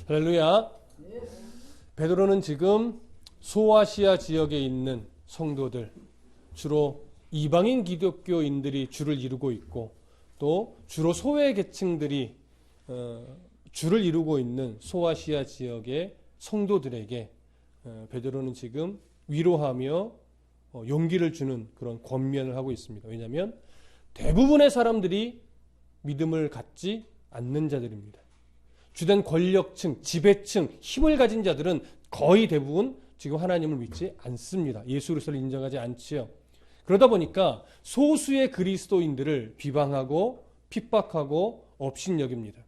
할렐루야. 베드로는 지금 소아시아 지역에 있는 성도들, 주로 이방인 기독교인들이 주를 이루고 있고 또 주로 소외 계층들이 주를 이루고 있는 소아시아 지역의 성도들에게 베드로는 지금 위로하며 용기를 주는 그런 권면을 하고 있습니다. 왜냐하면 대부분의 사람들이 믿음을 갖지 않는 자들입니다. 주된 권력층, 지배층, 힘을 가진 자들은 거의 대부분 지금 하나님을 믿지 않습니다. 예수 그리스도를 인정하지 않지요. 그러다 보니까 소수의 그리스도인들을 비방하고 핍박하고 업신여깁니다.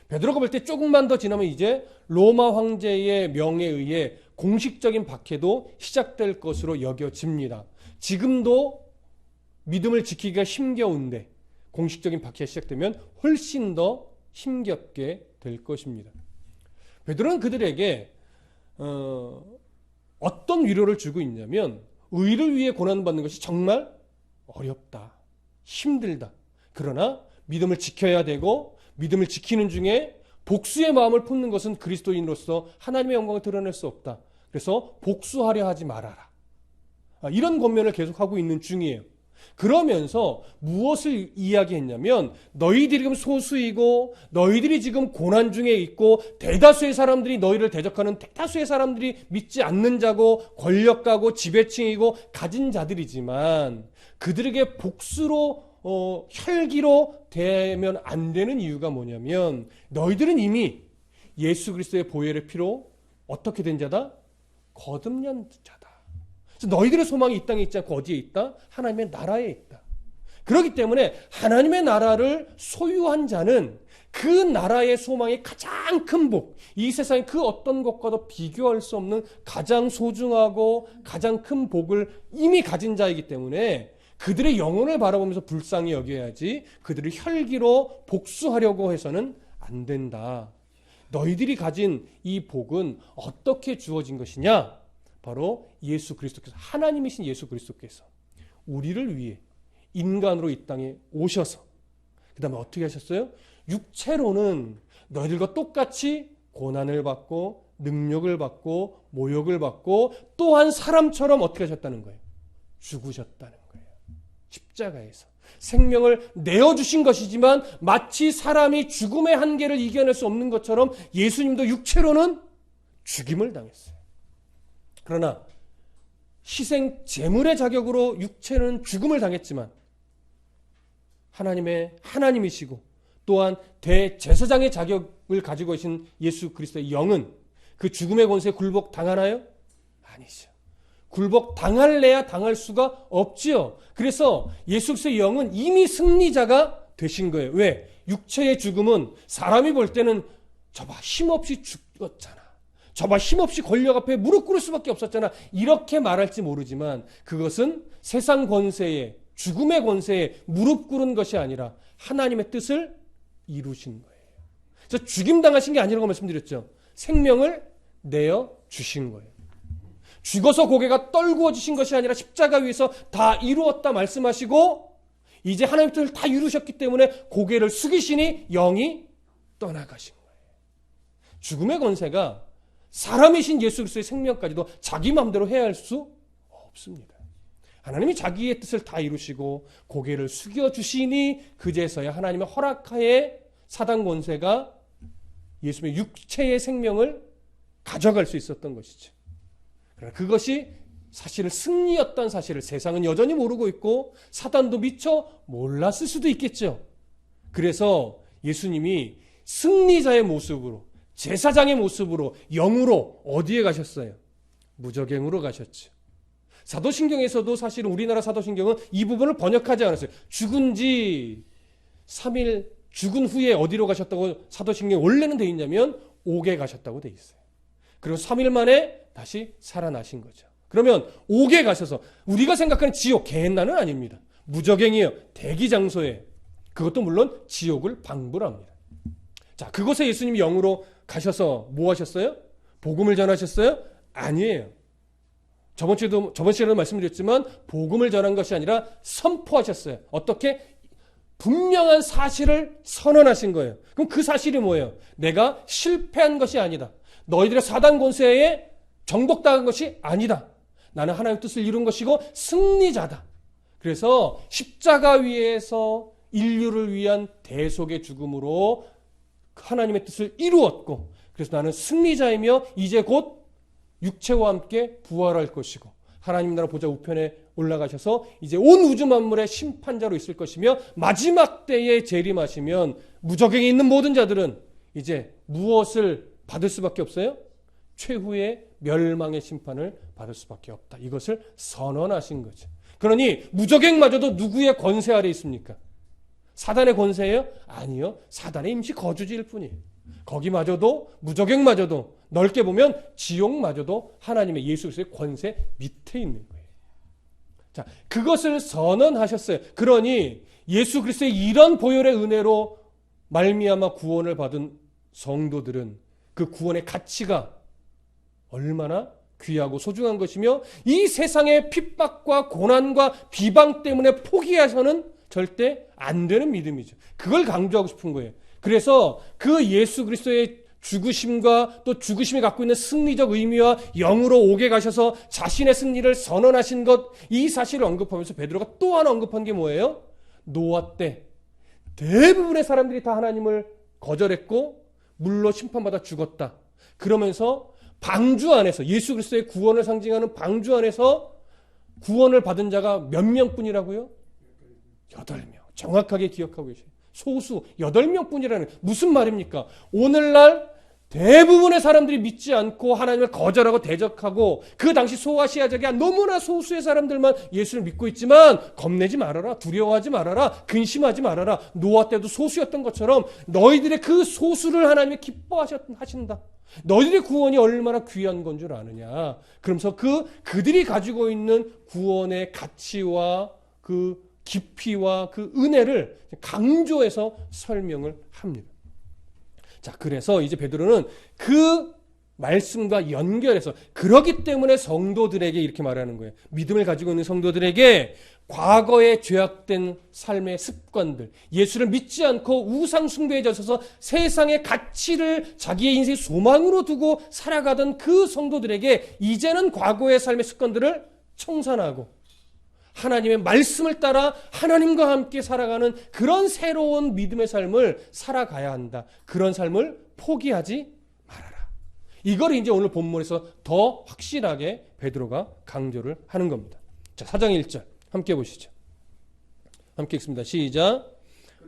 베드로가 볼 때 조금만 더 지나면 이제 로마 황제의 명에 의해 공식적인 박해도 시작될 것으로 여겨집니다. 지금도 믿음을 지키기가 힘겨운데 공식적인 박해가 시작되면 훨씬 더 힘겹게 될 것입니다. 베드로는 그들에게 어떤 위로를 주고 있냐면 의를 위해 고난받는 것이 정말 어렵다, 힘들다. 그러나 믿음을 지켜야 되고 믿음을 지키는 중에 복수의 마음을 품는 것은 그리스도인으로서 하나님의 영광을 드러낼 수 없다. 그래서 복수하려 하지 말아라. 이런 권면을 계속하고 있는 중이에요. 그러면서 무엇을 이야기했냐면 너희들이 지금 소수이고 너희들이 지금 고난 중에 있고 대다수의 사람들이 너희를 대적하는 대다수의 사람들이 믿지 않는 자고 권력가고 지배층이고 가진 자들이지만 그들에게 복수로 혈기로 대하면 안 되는 이유가 뭐냐면 너희들은 이미 예수 그리스도의 보혈의 피로 어떻게 된 자다? 거듭난 자다. 너희들의 소망이 이 땅에 있지 않고 어디에 있다? 하나님의 나라에 있다. 그렇기 때문에 하나님의 나라를 소유한 자는 그 나라의 소망이 가장 큰 복, 이 세상의 그 어떤 것과도 비교할 수 없는 가장 소중하고 가장 큰 복을 이미 가진 자이기 때문에 그들의 영혼을 바라보면서 불쌍히 여겨야지 그들을 혈기로 복수하려고 해서는 안 된다. 너희들이 가진 이 복은 어떻게 주어진 것이냐? 바로 예수 그리스도께서, 하나님이신 예수 그리스도께서 우리를 위해 인간으로 이 땅에 오셔서 그 다음에 어떻게 하셨어요? 육체로는 너희들과 똑같이 고난을 받고 능력을 받고 모욕을 받고 또한 사람처럼 어떻게 하셨다는 거예요? 죽으셨다는 거예요. 십자가에서 생명을 내어주신 것이지만 마치 사람이 죽음의 한계를 이겨낼 수 없는 것처럼 예수님도 육체로는 죽임을 당했어요. 그러나 희생 제물의 자격으로 육체는 죽음을 당했지만 하나님이시고 또한 대제사장의 자격을 가지고 계신 예수 그리스도의 영은 그 죽음의 권세에 굴복 당하나요? 아니죠. 굴복 당할래야 당할 수가 없지요. 그래서 예수 그리스도의 영은 이미 승리자가 되신 거예요. 왜? 육체의 죽음은 사람이 볼 때는 저봐 힘없이 죽었잖아. 저봐 힘없이 권력 앞에 무릎 꿇을 수밖에 없었잖아. 이렇게 말할지 모르지만 그것은 세상 권세에, 죽음의 권세에 무릎 꿇은 것이 아니라 하나님의 뜻을 이루신 거예요. 그래서 죽임당하신 게 아니라고 말씀드렸죠. 생명을 내어주신 거예요. 죽어서 고개가 떨구어지신 것이 아니라 십자가 위에서 다 이루었다 말씀하시고 이제 하나님의 뜻을 다 이루셨기 때문에 고개를 숙이시니 영이 떠나가신 거예요. 죽음의 권세가 사람이신 예수 그리스도의 생명까지도 자기 마음대로 해야 할 수 없습니다. 하나님이 자기의 뜻을 다 이루시고 고개를 숙여주시니 그제서야 하나님의 허락하에 사단 권세가 예수님의 육체의 생명을 가져갈 수 있었던 것이죠. 그러나 그것이 사실은 승리였던 사실을 세상은 여전히 모르고 있고 사단도 미처 몰랐을 수도 있겠죠. 그래서 예수님이 승리자의 모습으로 제사장의 모습으로 영으로 어디에 가셨어요? 무저갱으로 가셨죠. 사도신경에서도 사실은 우리나라 사도신경은 이 부분을 번역하지 않았어요. 죽은 지 3일 죽은 후에 어디로 가셨다고 사도신경에 원래는 돼 있냐면 옥에 가셨다고 돼 있어요. 그리고 3일 만에 다시 살아나신 거죠. 그러면 옥에 가셔서 우리가 생각하는 지옥, 게헨나는 아닙니다. 무저갱이에요. 대기장소에. 그것도 물론 지옥을 방불합니다. 자, 그곳에 예수님이 영으로 가셔서 뭐 하셨어요? 복음을 전하셨어요? 아니에요. 저번 시간에도 말씀드렸지만 복음을 전한 것이 아니라 선포하셨어요. 어떻게? 분명한 사실을 선언하신 거예요. 그럼 그 사실이 뭐예요? 내가 실패한 것이 아니다. 너희들의 사단 권세에 정복당한 것이 아니다. 나는 하나님의 뜻을 이룬 것이고 승리자다. 그래서 십자가 위에서 인류를 위한 대속의 죽음으로 하나님의 뜻을 이루었고, 그래서 나는 승리자이며 이제 곧 육체와 함께 부활할 것이고 하나님 나라 보좌 우편에 올라가셔서 이제 온 우주 만물의 심판자로 있을 것이며 마지막 때에 재림하시면 무저갱에 있는 모든 자들은 이제 무엇을 받을 수밖에 없어요? 최후의 멸망의 심판을 받을 수밖에 없다. 이것을 선언하신 거죠. 그러니 무저갱마저도 누구의 권세 아래 있습니까? 사단의 권세예요? 아니요. 사단의 임시 거주지일 뿐이에요. 거기마저도 무저갱마저도 넓게 보면 지옥마저도 하나님의 예수 그리스도의 권세 밑에 있는 거예요. 자, 그것을 선언하셨어요. 그러니 예수 그리스도의 이런 보혈의 은혜로 말미암아 구원을 받은 성도들은 그 구원의 가치가 얼마나 귀하고 소중한 것이며 이 세상의 핍박과 고난과 비방 때문에 포기해서는 절대 안 되는 믿음이죠. 그걸 강조하고 싶은 거예요. 그래서 그 예수 그리스도의 죽으심과 또 죽으심이 갖고 있는 승리적 의미와 영으로 옥에 가셔서 자신의 승리를 선언하신 것, 이 사실을 언급하면서 베드로가 또 하나 언급한 게 뭐예요? 노아 때 대부분의 사람들이 다 하나님을 거절했고 물로 심판받아 죽었다. 그러면서 방주 안에서 예수 그리스도의 구원을 상징하는 방주 안에서 구원을 받은 자가 몇 명뿐이라고요? 8명. 정확하게 기억하고 계세요. 소수 8명뿐이라는 무슨 말입니까? 오늘날 대부분의 사람들이 믿지 않고 하나님을 거절하고 대적하고 그 당시 소아시아적이 너무나 소수의 사람들만 예수를 믿고 있지만 겁내지 말아라. 두려워하지 말아라. 근심하지 말아라. 노아 때도 소수였던 것처럼 너희들의 그 소수를 하나님이 기뻐하신다. 너희들의 구원이 얼마나 귀한 건 줄 아느냐. 그러면서 그들이 가지고 있는 구원의 가치와 그 깊이와 그 은혜를 강조해서 설명을 합니다. 자, 그래서 이제 베드로는 그 말씀과 연결해서 그러기 때문에 성도들에게 이렇게 말하는 거예요. 믿음을 가지고 있는 성도들에게 과거의 죄악된 삶의 습관들, 예수를 믿지 않고 우상 숭배에 젖어서 세상의 가치를 자기의 인생의 소망으로 두고 살아가던 그 성도들에게 이제는 과거의 삶의 습관들을 청산하고 하나님의 말씀을 따라 하나님과 함께 살아가는 그런 새로운 믿음의 삶을 살아가야 한다. 그런 삶을 포기하지 말아라. 이걸 이제 오늘 본문에서 더 확실하게 베드로가 강조를 하는 겁니다. 자, 4장 1절 함께 보시죠. 함께 읽습니다. 시작.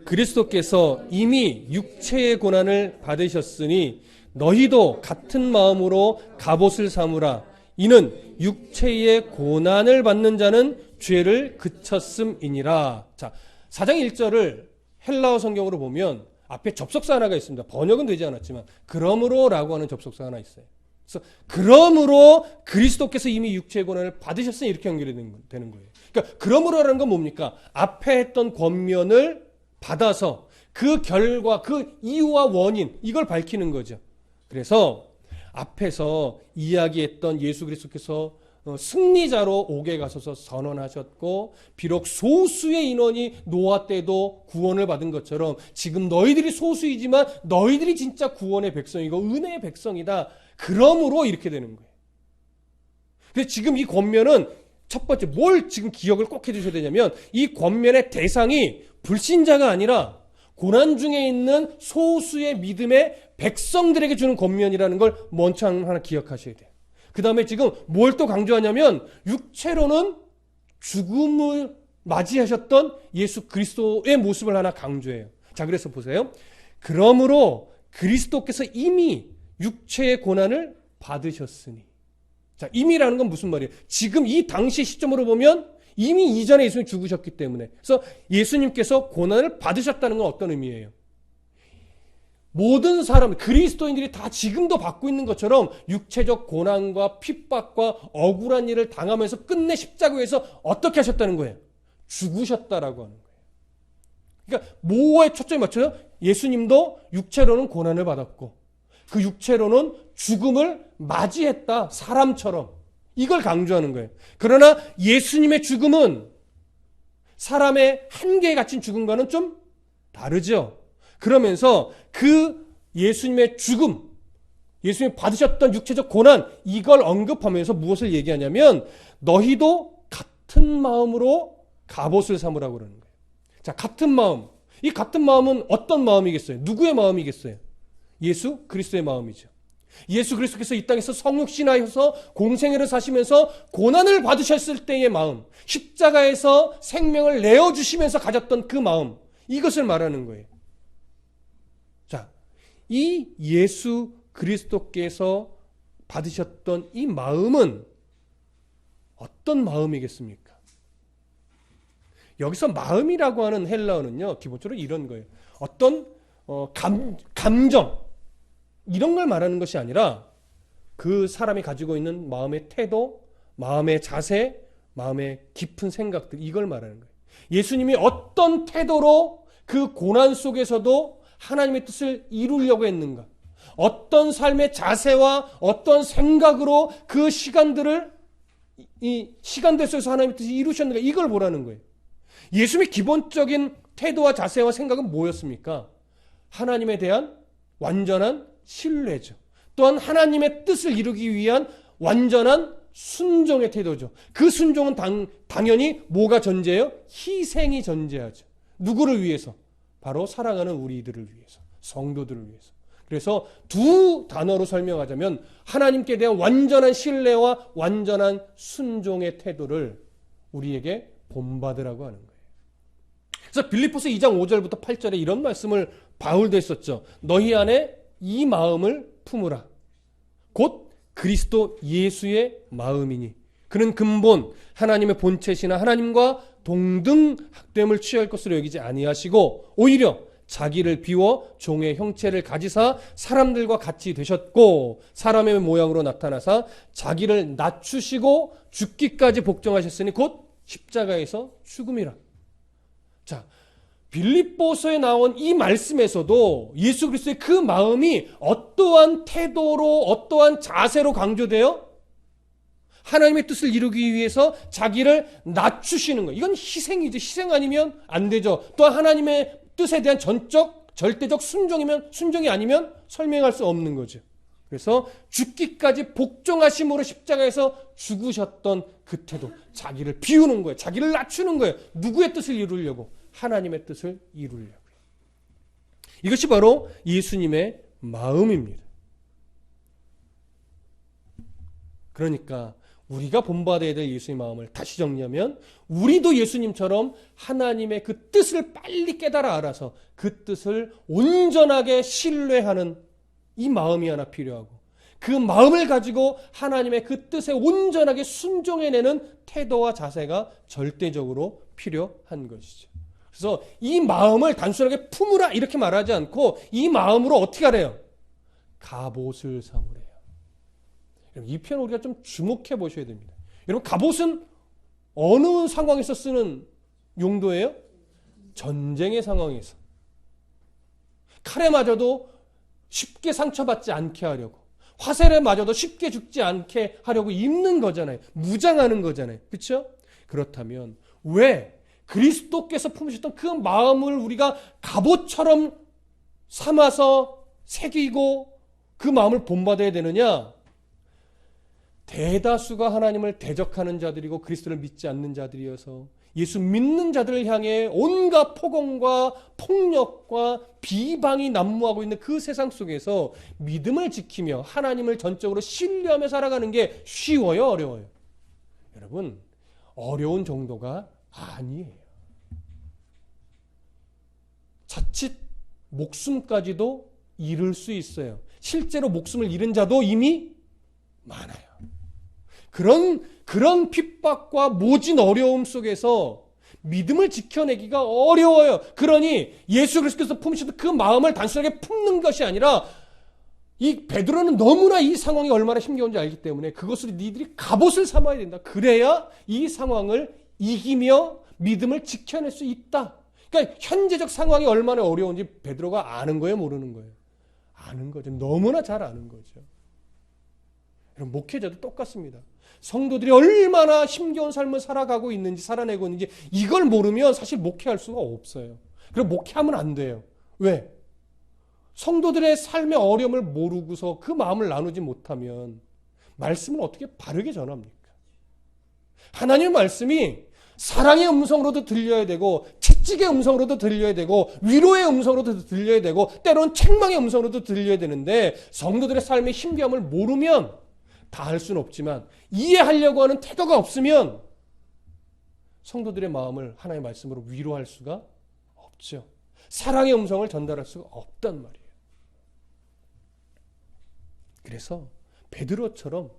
그리스도께서 이미 육체의 고난을 받으셨으니 너희도 같은 마음으로 갑옷을 삼으라. 이는 육체의 고난을 받는 자는 죄를 그쳤음이니라. 자, 4장 1절을 헬라어 성경으로 보면 앞에 접속사 하나가 있습니다. 번역은 되지 않았지만 그러므로라고 하는 접속사 하나 있어요. 그래서 그러므로 그리스도께서 이미 육체의 고난을 받으셨으니 이렇게 연결이 되는 거예요. 그러니까 그러므로라는 건 뭡니까? 앞에 했던 권면을 받아서 그 결과, 그 이유와 원인 이걸 밝히는 거죠. 그래서 앞에서 이야기했던 예수 그리스도께서 승리자로 옥에 가셔서 선언하셨고 비록 소수의 인원이 노아 때도 구원을 받은 것처럼 지금 너희들이 소수이지만 너희들이 진짜 구원의 백성이고 은혜의 백성이다. 그러므로 이렇게 되는 거예요. 그래서 지금 이 권면은 첫 번째 뭘 지금 기억을 꼭 해주셔야 되냐면 이 권면의 대상이 불신자가 아니라 고난 중에 있는 소수의 믿음의 백성들에게 주는 권면이라는 걸 먼저 하나 기억하셔야 돼요. 그 다음에 지금 뭘 또 강조하냐면 육체로는 죽음을 맞이하셨던 예수 그리스도의 모습을 하나 강조해요. 자, 그래서 보세요. 그러므로 그리스도께서 이미 육체의 고난을 받으셨으니. 자, 이미라는 건 무슨 말이에요? 지금 이 당시 시점으로 보면 이미 이전에 예수님이 죽으셨기 때문에. 그래서 예수님께서 고난을 받으셨다는 건 어떤 의미예요? 모든 사람, 그리스도인들이 다 지금도 받고 있는 것처럼 육체적 고난과 핍박과 억울한 일을 당하면서 끝내 십자가에서 어떻게 하셨다는 거예요? 죽으셨다라고 하는 거예요. 그러니까 뭐에 초점이 맞춰요? 예수님도 육체로는 고난을 받았고 그 육체로는 죽음을 맞이했다. 사람처럼. 이걸 강조하는 거예요. 그러나 예수님의 죽음은 사람의 한계에 갇힌 죽음과는 좀 다르죠. 그러면서 그 예수님의 죽음, 예수님이 받으셨던 육체적 고난, 이걸 언급하면서 무엇을 얘기하냐면 너희도 같은 마음으로 갑옷을 삼으라고 그러는 거예요. 자, 같은 마음. 이 같은 마음은 어떤 마음이겠어요? 누구의 마음이겠어요? 예수 그리스도의 마음이죠. 예수 그리스도께서 이 땅에서 성육신하여서 공생애를 사시면서 고난을 받으셨을 때의 마음, 십자가에서 생명을 내어주시면서 가졌던 그 마음, 이것을 말하는 거예요. 자, 이 예수 그리스도께서 받으셨던 이 마음은 어떤 마음이겠습니까? 여기서 마음이라고 하는 헬라어는요, 기본적으로 이런 거예요. 어떤 감정, 이런 걸 말하는 것이 아니라 그 사람이 가지고 있는 마음의 태도, 마음의 자세, 마음의 깊은 생각들, 이걸 말하는 거예요. 예수님이 어떤 태도로 그 고난 속에서도 하나님의 뜻을 이루려고 했는가? 어떤 삶의 자세와 어떤 생각으로 그 시간들을, 이 시간들 속에서 하나님의 뜻을 이루셨는가? 이걸 보라는 거예요. 예수님의 기본적인 태도와 자세와 생각은 뭐였습니까? 하나님에 대한 완전한 신뢰죠. 또한 하나님의 뜻을 이루기 위한 완전한 순종의 태도죠. 그 순종은 당연히 뭐가 전제예요? 희생이 전제하죠. 누구를 위해서? 바로 사랑하는 우리들을 위해서, 성도들을 위해서. 그래서 두 단어로 설명하자면 하나님께 대한 완전한 신뢰와 완전한 순종의 태도를 우리에게 본받으라고 하는 거예요. 그래서 빌립보서 2장 5절부터 8절에 이런 말씀을 바울도 했었죠. 너희 안에 이 마음을 품으라. 곧 그리스도 예수의 마음이니 그는 근본 하나님의 본체시나 하나님과 동등학됨을 취할 것으로 여기지 아니하시고 오히려 자기를 비워 종의 형체를 가지사 사람들과 같이 되셨고 사람의 모양으로 나타나사 자기를 낮추시고 죽기까지 복종하셨으니 곧 십자가에서 죽음이라. 자, 빌립보서에 나온 이 말씀에서도 예수 그리스도의 그 마음이 어떠한 태도로 어떠한 자세로 강조되어 하나님의 뜻을 이루기 위해서 자기를 낮추시는 거예요. 이건 희생이죠. 희생 아니면 안 되죠. 또한 하나님의 뜻에 대한 절대적 순종이 아니면 설명할 수 없는 거죠. 그래서 죽기까지 복종하심으로 십자가에서 죽으셨던 그 태도, 자기를 비우는 거예요. 자기를 낮추는 거예요. 누구의 뜻을 이루려고? 하나님의 뜻을 이루려고요. 이것이 바로 예수님의 마음입니다. 그러니까 우리가 본받아야 될 예수의 마음을 다시 정리하면 우리도 예수님처럼 하나님의 그 뜻을 빨리 깨달아 알아서 그 뜻을 온전하게 신뢰하는 이 마음이 하나 필요하고 그 마음을 가지고 하나님의 그 뜻에 온전하게 순종해내는 태도와 자세가 절대적으로 필요한 것이죠. 그래서 이 마음을 단순하게 품으라 이렇게 말하지 않고 이 마음으로 어떻게 하래요? 갑옷을 삼으래요. 이 표현 우리가 좀 주목해 보셔야 됩니다. 여러분 갑옷은 어느 상황에서 쓰는 용도예요? 전쟁의 상황에서. 칼에 맞아도 쉽게 상처받지 않게 하려고 화살에 맞아도 쉽게 죽지 않게 하려고 입는 거잖아요. 무장하는 거잖아요. 그렇죠? 그렇다면 왜 그리스도께서 품으셨던 그 마음을 우리가 갑옷처럼 삼아서 새기고 그 마음을 본받아야 되느냐? 대다수가 하나님을 대적하는 자들이고 그리스도를 믿지 않는 자들이어서 예수 믿는 자들을 향해 온갖 폭언과 폭력과 비방이 난무하고 있는 그 세상 속에서 믿음을 지키며 하나님을 전적으로 신뢰하며 살아가는 게 쉬워요, 어려워요? 여러분, 어려운 정도가 아니에요. 자칫 목숨까지도 잃을 수 있어요. 실제로 목숨을 잃은 자도 이미 많아요. 그런 핍박과 모진 어려움 속에서 믿음을 지켜내기가 어려워요. 그러니 예수 그리스도께서 품으셨던 그 마음을 단순하게 품는 것이 아니라 이 베드로는 너무나 이 상황이 얼마나 힘겨운지 알기 때문에 그것을 니들이 갑옷을 삼아야 된다. 그래야 이 상황을 이기며 믿음을 지켜낼 수 있다. 그러니까 현재적 상황이 얼마나 어려운지 베드로가 아는 거예요, 모르는 거예요? 아는 거죠. 너무나 잘 아는 거죠. 여러분, 목회자도 똑같습니다. 성도들이 얼마나 힘겨운 삶을 살아가고 있는지, 살아내고 있는지 이걸 모르면 사실 목회할 수가 없어요. 그리고 목회하면 안 돼요. 왜? 성도들의 삶의 어려움을 모르고서 그 마음을 나누지 못하면 말씀을 어떻게 바르게 전합니까? 하나님의 말씀이 사랑의 음성으로도 들려야 되고 채찍의 음성으로도 들려야 되고 위로의 음성으로도 들려야 되고 때로는 책망의 음성으로도 들려야 되는데 성도들의 삶의 힘겨움을 모르면 다 할 수는 없지만 이해하려고 하는 태도가 없으면 성도들의 마음을 하나님의 말씀으로 위로할 수가 없죠. 사랑의 음성을 전달할 수가 없단 말이에요. 그래서 베드로처럼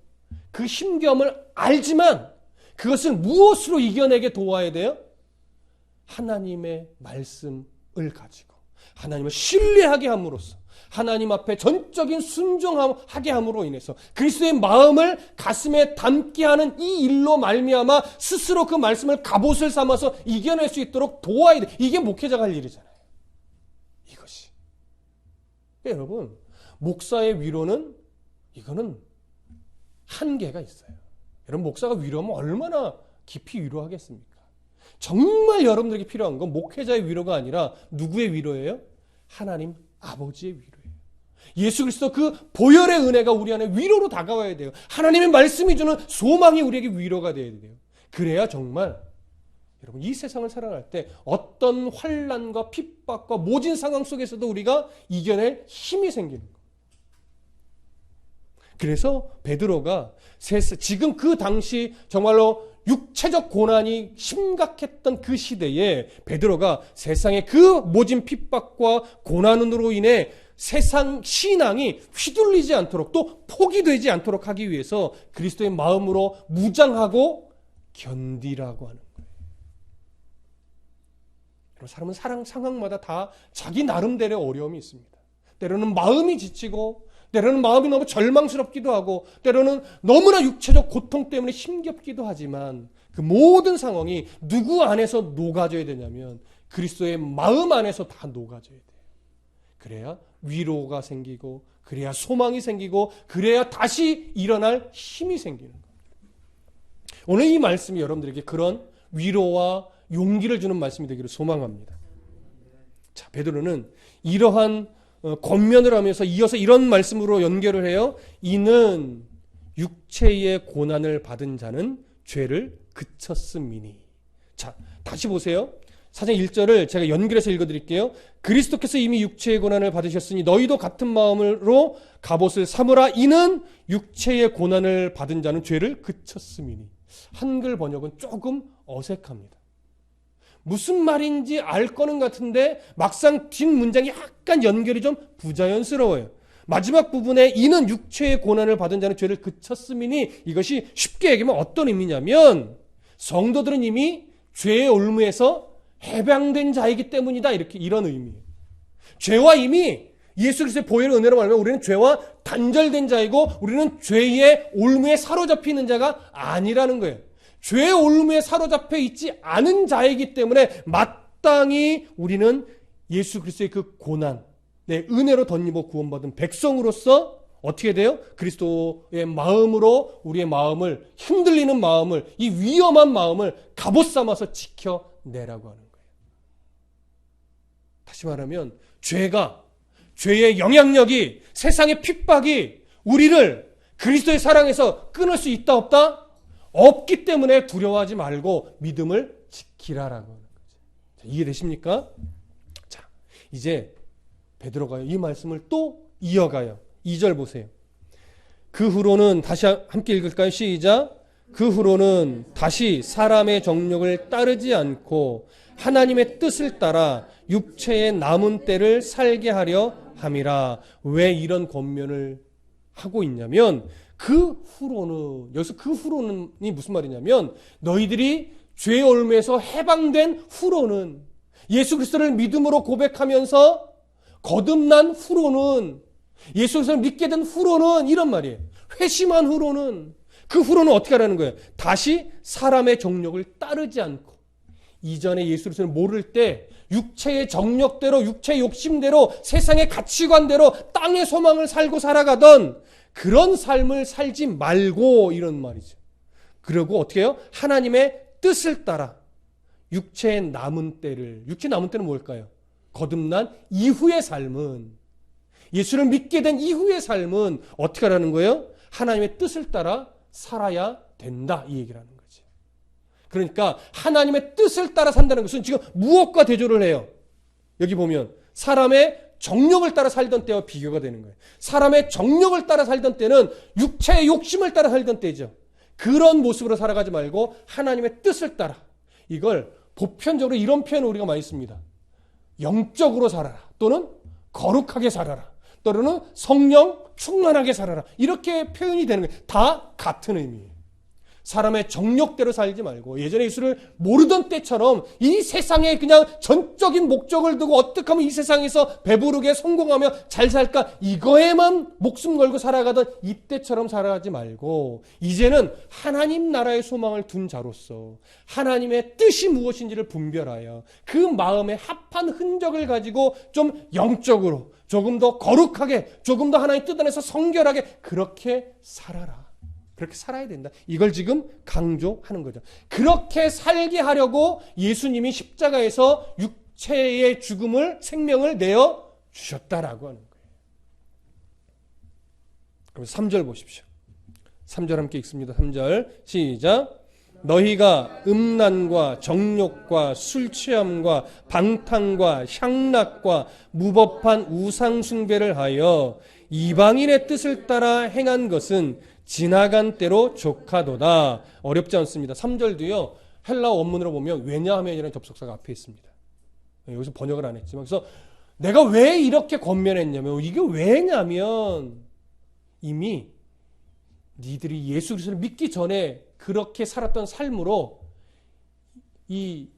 그 힘겨움을 알지만 그것을 무엇으로 이겨내게 도와야 돼요? 하나님의 말씀을 가지고 하나님을 신뢰하게 함으로써 하나님 앞에 전적인 순종하게 함으로 인해서 그리스도의 마음을 가슴에 담게 하는 이 일로 말미암아 스스로 그 말씀을 갑옷을 삼아서 이겨낼 수 있도록 도와야 돼. 이게 목회자가 할 일이잖아요. 이것이. 여러분, 목사의 위로는 이거는 한계가 있어요. 여러분, 목사가 위로하면 얼마나 깊이 위로하겠습니까? 정말 여러분들에게 필요한 건 목회자의 위로가 아니라 누구의 위로예요? 하나님 아버지의 위로예요. 예수 그리스도 그 보혈의 은혜가 우리 안에 위로로 다가와야 돼요. 하나님의 말씀이 주는 소망이 우리에게 위로가 돼야 돼요. 그래야 정말 여러분 이 세상을 살아갈 때 어떤 환난과 핍박과 모진 상황 속에서도 우리가 이겨낼 힘이 생기는 거예요. 그래서 베드로가 지금 그 당시 정말로 육체적 고난이 심각했던 그 시대에 베드로가 세상의 그 모진 핍박과 고난으로 인해 세상 신앙이 휘둘리지 않도록 또 포기되지 않도록 하기 위해서 그리스도의 마음으로 무장하고 견디라고 하는 거예요. 사람은 상황마다 다 자기 나름대로의 어려움이 있습니다. 때로는 마음이 지치고 때로는 마음이 너무 절망스럽기도 하고 때로는 너무나 육체적 고통 때문에 힘겹기도 하지만 그 모든 상황이 누구 안에서 녹아져야 되냐면 그리스도의 마음 안에서 다 녹아져야 돼요. 그래야 위로가 생기고 그래야 소망이 생기고 그래야 다시 일어날 힘이 생기는 겁니다. 오늘 이 말씀이 여러분들에게 그런 위로와 용기를 주는 말씀이 되기를 소망합니다. 자, 베드로는 이러한 권면을 하면서 이어서 이런 말씀으로 연결을 해요. 이는 육체의 고난을 받은 자는 죄를 그쳤음이니. 자, 다시 보세요. 4장 1절을 제가 연결해서 읽어드릴게요. 그리스도께서 이미 육체의 고난을 받으셨으니 너희도 같은 마음으로 갑옷을 삼으라. 이는 육체의 고난을 받은 자는 죄를 그쳤음이니. 한글 번역은 조금 어색합니다. 무슨 말인지 알 거는 같은데 막상 뒷문장이 약간 연결이 좀 부자연스러워요. 마지막 부분에 이는 육체의 고난을 받은 자는 죄를 그쳤음이니 이것이 쉽게 얘기하면 어떤 의미냐면 성도들은 이미 죄의 올무에서 해방된 자이기 때문이다. 이런 의미예요. 죄와 이미 예수 그리스도의 보혈의 은혜로 말하면 우리는 죄와 단절된 자이고 우리는 죄의 올무에 사로잡히는 자가 아니라는 거예요. 죄의 올무에 사로잡혀 있지 않은 자이기 때문에 마땅히 우리는 예수 그리스도의 그 고난, 은혜로 덧입어 구원받은 백성으로서 어떻게 돼요? 그리스도의 마음으로 우리의 마음을 흔들리는 마음을 이 위험한 마음을 갑옷 삼아서 지켜내라고 하는 거예요. 다시 말하면 죄의 영향력이 세상의 핍박이 우리를 그리스도의 사랑에서 끊을 수 있다 없다? 없기 때문에 두려워하지 말고 믿음을 지키라라고 하는 거죠. 자, 이해되십니까? 자, 이제 베드로가 이 말씀을 또 이어가요. 2절 보세요. 그 후로는 다시 함께 읽을까요? 시작. 그 후로는 다시 사람의 정욕을 따르지 않고 하나님의 뜻을 따라 육체의 남은 때를 살게 하려 함이라. 왜 이런 권면을 하고 있냐면 그 후로는, 여기서 그 후로는이 무슨 말이냐면 너희들이 죄의 올무에서 해방된 후로는, 예수 그리스도를 믿음으로 고백하면서 거듭난 후로는, 예수 그리스도를 믿게 된 후로는 이런 말이에요. 회심한 후로는, 그 후로는 어떻게 하라는 거예요? 다시 사람의 정욕을 따르지 않고, 이전에 예수 그리스도를 모를 때 육체의 정욕대로, 육체의 욕심대로, 세상의 가치관대로 땅의 소망을 살고 살아가던 그런 삶을 살지 말고 이런 말이죠. 그리고 어떻게 해요? 하나님의 뜻을 따라 육체의 남은 때를, 육체의 남은 때는 뭘까요? 거듭난 이후의 삶은, 예수를 믿게 된 이후의 삶은 어떻게 하라는 거예요? 하나님의 뜻을 따라 살아야 된다, 이 얘기를 하는 거지. 그러니까 하나님의 뜻을 따라 산다는 것은 지금 무엇과 대조를 해요? 여기 보면 사람의 정욕을 따라 살던 때와 비교가 되는 거예요. 사람의 정욕을 따라 살던 때는 육체의 욕심을 따라 살던 때죠. 그런 모습으로 살아가지 말고 하나님의 뜻을 따라, 이걸 보편적으로 이런 표현을 우리가 많이 씁니다. 영적으로 살아라, 또는 거룩하게 살아라, 또는 성령 충만하게 살아라, 이렇게 표현이 되는 거예요. 다 같은 의미예요. 사람의 정욕대로 살지 말고 예전에 예수를 모르던 때처럼 이 세상에 그냥 전적인 목적을 두고 어떻게 하면 이 세상에서 배부르게 성공하며 잘 살까, 이거에만 목숨 걸고 살아가던 이때처럼 살아가지 말고 이제는 하나님 나라의 소망을 둔 자로서 하나님의 뜻이 무엇인지를 분별하여 그 마음에 합한 흔적을 가지고 좀 영적으로 조금 더 거룩하게, 조금 더 하나님 뜻 안에서 성결하게 그렇게 살아라. 그렇게 살아야 된다. 이걸 지금 강조하는 거죠. 그렇게 살게 하려고 예수님이 십자가에서 육체의 죽음을, 생명을 내어 주셨다라고 하는 거예요. 그럼 3절 보십시오. 3절 함께 읽습니다. 3절 시작. 너희가 음란과 정욕과 술 취함과 방탕과 향락과 무법한 우상 숭배를 하여 이방인의 뜻을 따라 행한 것은 지나간 때로 족하도다. 어렵지 않습니다. 3절도요. 헬라어 원문으로 보면 왜냐하면이라는 접속사가 앞에 있습니다. 여기서 번역을 안 했지만, 그래서 내가 왜 이렇게 권면했냐면, 이게 왜냐면 이미 니들이 예수 그리스도를 믿기 전에 그렇게 살았던 삶으로 이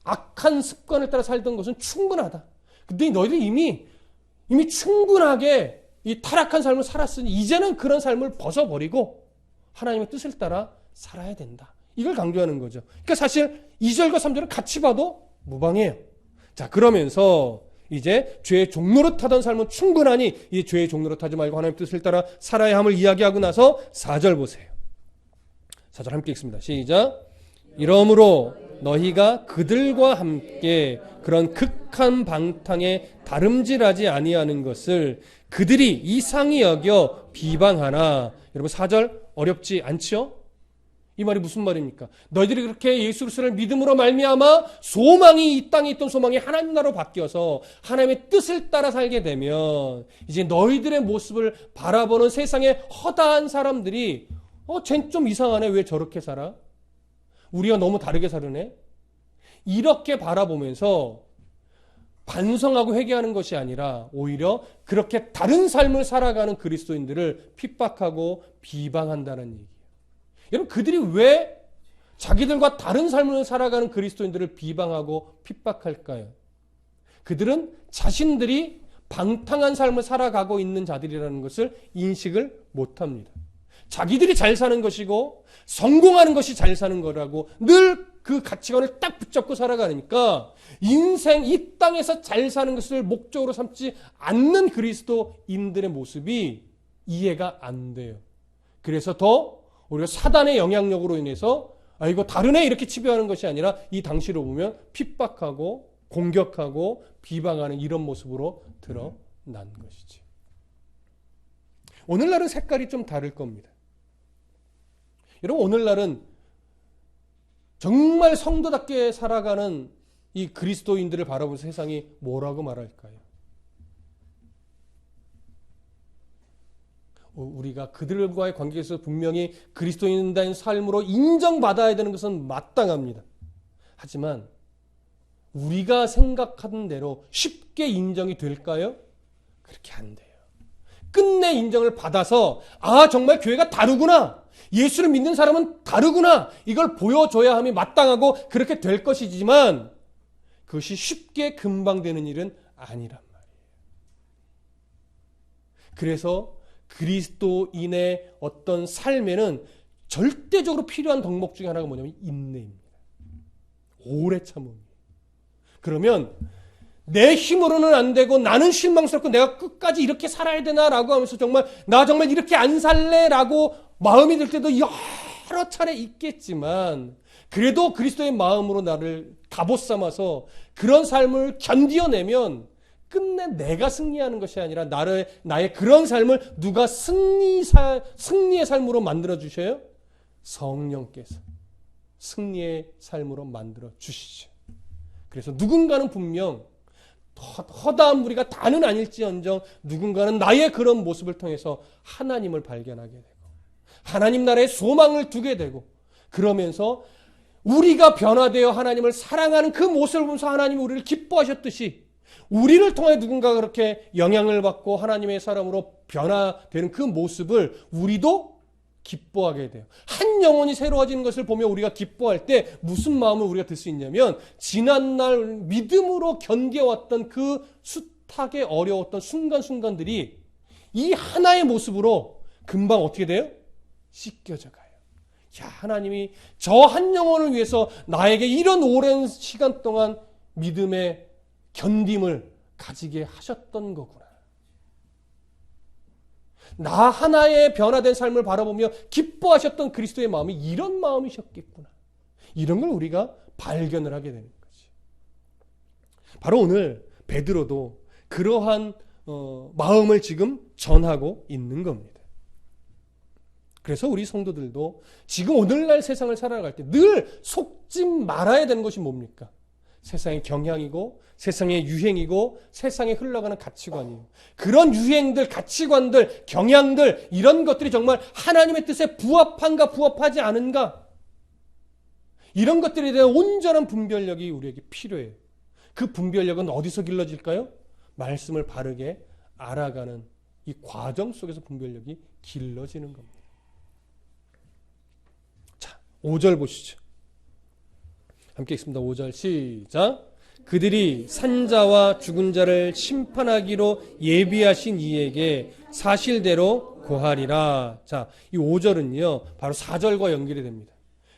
악한 습관을 따라 살던 것은 충분하다. 근데 너희들이 이미 충분하게 이 타락한 삶을 살았으니 이제는 그런 삶을 벗어버리고 하나님의 뜻을 따라 살아야 된다. 이걸 강조하는 거죠. 그러니까 사실 2절과 3절을 같이 봐도 무방해요. 자, 그러면서 이제 죄의 종노릇 하던 삶은 충분하니 이 죄의 종노릇 하지 말고 하나님의 뜻을 따라 살아야 함을 이야기하고 나서 4절 보세요. 4절 함께 읽습니다. 시작. 이러므로 너희가 그들과 함께 그런 극한 방탕에 다름질하지 아니하는 것을 그들이 이상히 여겨 비방하나. 여러분 4절 어렵지 않죠? 이 말이 무슨 말입니까? 너희들이 그렇게 예수 그리스도를 믿음으로 말미암아 소망이, 이 땅에 있던 소망이 하나님 나라로 바뀌어서 하나님의 뜻을 따라 살게 되면 이제 너희들의 모습을 바라보는 세상의 허다한 사람들이 쟨 좀 이상하네, 왜 저렇게 살아? 우리가 너무 다르게 사르네? 이렇게 바라보면서 반성하고 회개하는 것이 아니라 오히려 그렇게 다른 삶을 살아가는 그리스도인들을 핍박하고 비방한다는 얘기예요. 여러분, 그들이 왜 자기들과 다른 삶을 살아가는 그리스도인들을 비방하고 핍박할까요? 그들은 자신들이 방탕한 삶을 살아가고 있는 자들이라는 것을 인식을 못합니다. 자기들이 잘 사는 것이고 성공하는 것이 잘 사는 거라고 늘 그 가치관을 딱 붙잡고 살아가니까 인생 이 땅에서 잘 사는 것을 목적으로 삼지 않는 그리스도인들의 모습이 이해가 안 돼요. 그래서 더 우리가 사단의 영향력으로 인해서 이거 다르네 이렇게 치부하는 것이 아니라 이 당시로 보면 핍박하고 공격하고 비방하는 이런 모습으로 드러난 것이지. 오늘날은 색깔이 좀 다를 겁니다. 여러분, 오늘날은 정말 성도답게 살아가는 이 그리스도인들을 바라보는 세상이 뭐라고 말할까요? 우리가 그들과의 관계에서 분명히 그리스도인다는 삶으로 인정받아야 되는 것은 마땅합니다. 하지만 우리가 생각하는 대로 쉽게 인정이 될까요? 그렇게 안 돼요. 끝내 인정을 받아서 정말 교회가 다르구나, 예수를 믿는 사람은 다르구나, 이걸 보여줘야 함이 마땅하고 그렇게 될 것이지만 그것이 쉽게 금방 되는 일은 아니란 말이에요. 그래서 그리스도인의 어떤 삶에는 절대적으로 필요한 덕목 중에 하나가 뭐냐면 인내입니다. 오래 참음이에요. 그러면 내 힘으로는 안 되고 나는 실망스럽고 내가 끝까지 이렇게 살아야 되나라고 하면서 나 정말 이렇게 안 살래라고 마음이 들 때도 여러 차례 있겠지만 그래도 그리스도의 마음으로 나를 갑옷 삼아서 그런 삶을 견디어내면 끝내 내가 승리하는 것이 아니라 나의 그런 삶을 누가 승리의 삶으로 만들어 주셔요? 성령께서 승리의 삶으로 만들어 주시죠. 그래서 누군가는 분명 허다한 무리가 다는 아닐지언정 누군가는 나의 그런 모습을 통해서 하나님을 발견하게 되고 하나님 나라에 소망을 두게 되고 그러면서 우리가 변화되어 하나님을 사랑하는 그 모습을 보면서 하나님이 우리를 기뻐하셨듯이 우리를 통해 누군가가 그렇게 영향을 받고 하나님의 사람으로 변화되는 그 모습을 우리도 기뻐하게 돼요. 한 영혼이 새로워지는 것을 보며 우리가 기뻐할 때 무슨 마음을 우리가 들 수 있냐면 지난날 믿음으로 견뎌왔던 그 숱하게 어려웠던 순간순간들이 이 하나의 모습으로 금방 어떻게 돼요? 씻겨져 가요. 야, 하나님이 저 한 영혼을 위해서 나에게 이런 오랜 시간 동안 믿음의 견딤을 가지게 하셨던 거구나. 나 하나의 변화된 삶을 바라보며 기뻐하셨던 그리스도의 마음이 이런 마음이셨겠구나. 이런 걸 우리가 발견을 하게 되는 거지. 바로 오늘 베드로도 그러한 마음을 지금 전하고 있는 겁니다. 그래서 우리 성도들도 지금 오늘날 세상을 살아갈 때 늘 속지 말아야 되는 것이 뭡니까? 세상의 경향이고 세상의 유행이고 세상에 흘러가는 가치관이에요. 그런 유행들, 가치관들, 경향들 이런 것들이 정말 하나님의 뜻에 부합한가 부합하지 않은가 이런 것들에 대한 온전한 분별력이 우리에게 필요해요. 그 분별력은 어디서 길러질까요? 말씀을 바르게 알아가는 이 과정 속에서 분별력이 길러지는 겁니다. 자, 5절 보시죠. 함께 읽습니다. 5절 시작. 그들이 산자와 죽은 자를 심판하기로 예비하신 이에게 사실대로 고하리라. 자, 이 5절은요 바로 4절과 연결이 됩니다.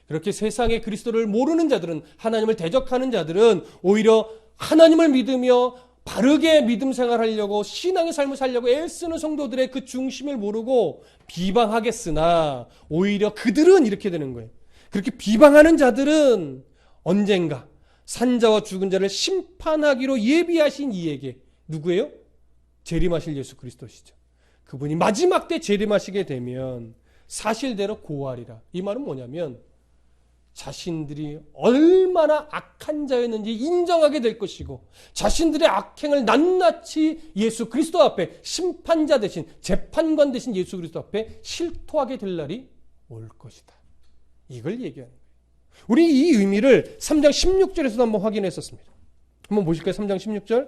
그렇게 세상에 그리스도를 모르는 자들은, 하나님을 대적하는 자들은 오히려 하나님을 믿으며 바르게 믿음 생활하려고 신앙의 삶을 살려고 애쓰는 성도들의 그 중심을 모르고 비방하겠으나 오히려 그들은 이렇게 되는 거예요. 그렇게 비방하는 자들은 언젠가 산자와 죽은 자를 심판하기로 예비하신 이에게, 누구예요? 재림하실 예수 그리스도시죠. 그분이 마지막 때 재림하시게 되면 사실대로 고하리라. 이 말은 뭐냐면 자신들이 얼마나 악한 자였는지 인정하게 될 것이고 자신들의 악행을 낱낱이 예수 그리스도 앞에 심판자 대신, 재판관 대신 예수 그리스도 앞에 실토하게 될 날이 올 것이다. 이걸 얘기하는 거예요. 우리 이 의미를 3장 16절에서도 한번 확인했었습니다. 한번 보실까요? 3장 16절.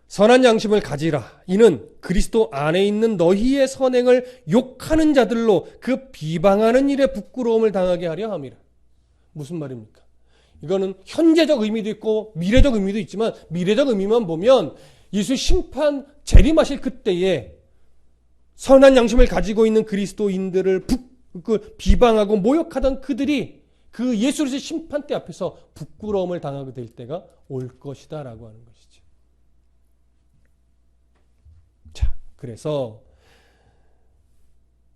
선한 양심을 가지라. 이는 그리스도 안에 있는 너희의 선행을 욕하는 자들로 그 비방하는 일에 부끄러움을 당하게 하려 함이라. 무슨 말입니까? 이거는 현재적 의미도 있고 미래적 의미도 있지만 미래적 의미만 보면 예수 심판 재림하실 그때에 선한 양심을 가지고 있는 그리스도인들을 비방하고 모욕하던 그들이 그 예수 그리스도의 심판대 앞에서 부끄러움을 당하게 될 때가 올 것이다 라고 하는 것이죠. 자, 그래서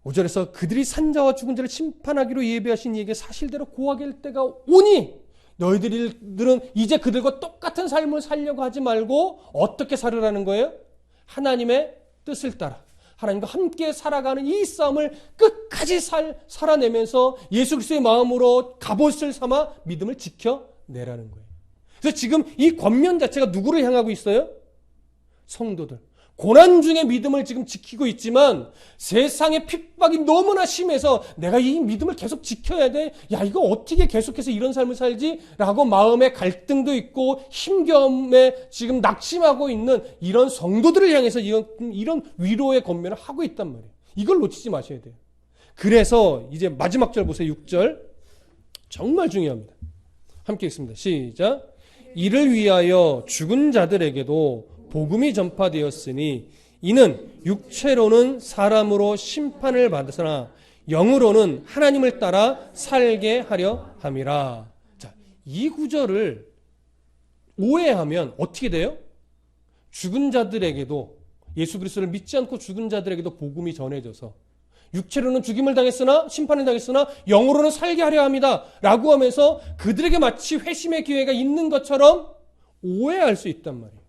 5절에서 그들이 산자와 죽은 자를 심판하기로 예비하신 이에게 사실대로 고하게 할 때가 오니 너희들은 이제 그들과 똑같은 삶을 살려고 하지 말고 어떻게 살으라는 거예요? 하나님의 뜻을 따라 하나님과 함께 살아가는 이 싸움을 끝까지 살아내면서 예수 그리스도의 마음으로 갑옷을 삼아 믿음을 지켜내라는 거예요. 그래서 지금 이 권면 자체가 누구를 향하고 있어요? 성도들. 고난 중에 믿음을 지금 지키고 있지만 세상의 핍박이 너무나 심해서 내가 이 믿음을 계속 지켜야 돼. 야, 이거 어떻게 계속해서 이런 삶을 살지? 라고 마음의 갈등도 있고 힘겨움에 지금 낙심하고 있는 이런 성도들을 향해서 이런 위로의 권면을 하고 있단 말이에요. 이걸 놓치지 마셔야 돼요. 그래서 이제 마지막 절 보세요. 6절. 정말 중요합니다. 함께 읽습니다. 시작. 이를 위하여 죽은 자들에게도 복음이 전파되었으니 이는 육체로는 사람으로 심판을 받으나 영으로는 하나님을 따라 살게 하려 함이라. 자, 이 구절을 오해하면 어떻게 돼요? 죽은 자들에게도, 예수 그리스도를 믿지 않고 죽은 자들에게도 복음이 전해져서 육체로는 죽임을 당했으나 심판을 당했으나 영으로는 살게 하려 합니다. 라고 하면서 그들에게 마치 회심의 기회가 있는 것처럼 오해할 수 있단 말이에요.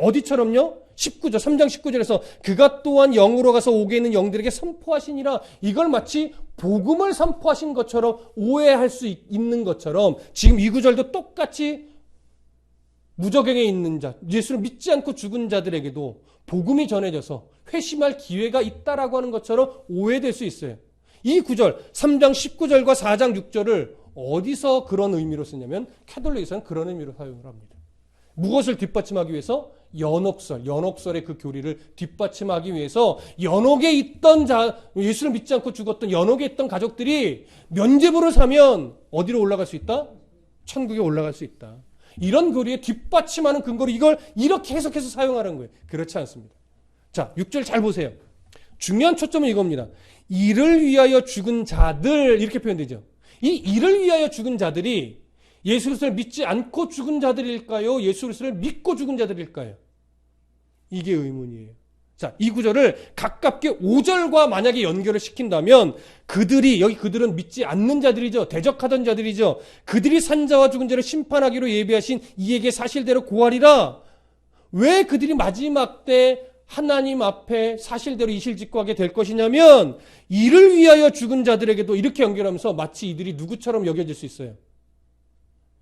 어디처럼요? 19절, 3장 19절에서 그가 또한 영으로 가서 옥에 있는 영들에게 선포하시니라. 이걸 마치 복음을 선포하신 것처럼 오해할 수 있는 것처럼 지금 이 구절도 똑같이 무적행에 있는 자, 예수를 믿지 않고 죽은 자들에게도 복음이 전해져서 회심할 기회가 있다라고 하는 것처럼 오해될 수 있어요. 이 구절, 3장 19절과 4장 6절을 어디서 그런 의미로 쓰냐면 캐톨릭에서는 그런 의미로 사용을 합니다. 무엇을 뒷받침하기 위해서? 연옥설의 그 교리를 뒷받침하기 위해서 연옥에 있던 예수를 믿지 않고 죽었던 연옥에 있던 가족들이 면죄부를 사면 어디로 올라갈 수 있다? 천국에 올라갈 수 있다. 이런 교리에 뒷받침하는 근거로 이걸 이렇게 해석해서 사용하는 거예요. 그렇지 않습니다. 자, 6절 잘 보세요. 중요한 초점은 이겁니다. 이를 위하여 죽은 자들 이렇게 표현되죠. 이 이를 위하여 죽은 자들이 예수 그리스도를 믿지 않고 죽은 자들일까요? 예수 그리스도를 믿고 죽은 자들일까요? 이게 의문이에요. 자, 이 구절을 가깝게 5절과 만약에 연결을 시킨다면 여기 그들은 믿지 않는 자들이죠. 대적하던 자들이죠. 그들이 산자와 죽은 자를 심판하기로 예비하신 이에게 사실대로 고하리라. 왜 그들이 마지막 때 하나님 앞에 사실대로 이실직고하게 될 것이냐면 이를 위하여 죽은 자들에게도 이렇게 연결하면서 마치 이들이 누구처럼 여겨질 수 있어요.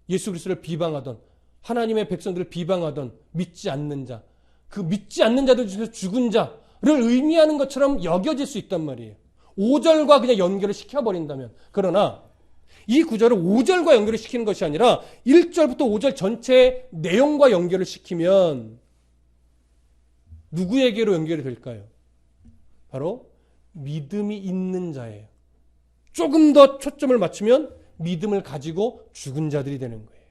예수 그리스도를 비방하던 하나님의 백성들을 비방하던 믿지 않는 자, 그 믿지 않는 자들 중에서 죽은 자를 의미하는 것처럼 여겨질 수 있단 말이에요. 5절과 그냥 연결을 시켜버린다면. 그러나 이 구절을 5절과 연결을 시키는 것이 아니라 1절부터 5절 전체 내용과 연결을 시키면 누구에게로 연결이 될까요? 바로 믿음이 있는 자예요. 조금 더 초점을 맞추면 믿음을 가지고 죽은 자들이 되는 거예요.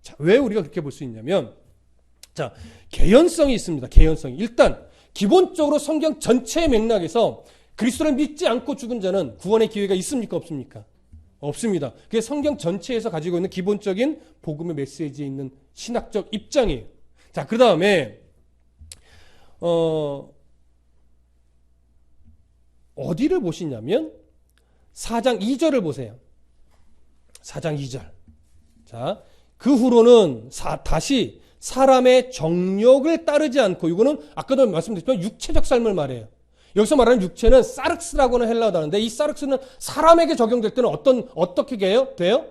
자, 왜 우리가 그렇게 볼 수 있냐면, 자, 개연성이 있습니다. 개연성이. 일단, 기본적으로 성경 전체의 맥락에서 그리스도를 믿지 않고 죽은 자는 구원의 기회가 있습니까? 없습니까? 없습니다. 그게 성경 전체에서 가지고 있는 기본적인 복음의 메시지에 있는 신학적 입장이에요. 자, 그 다음에, 어디를 보시냐면, 4장 2절을 보세요. 4장 2절. 자, 그 후로는 다시 사람의 정욕을 따르지 않고, 이거는 아까도 말씀드렸지만 육체적 삶을 말해요. 여기서 말하는 육체는 사륵스라고는 헬라어 단어인데, 이 사륵스는 사람에게 적용될 때는 어떻게 돼요?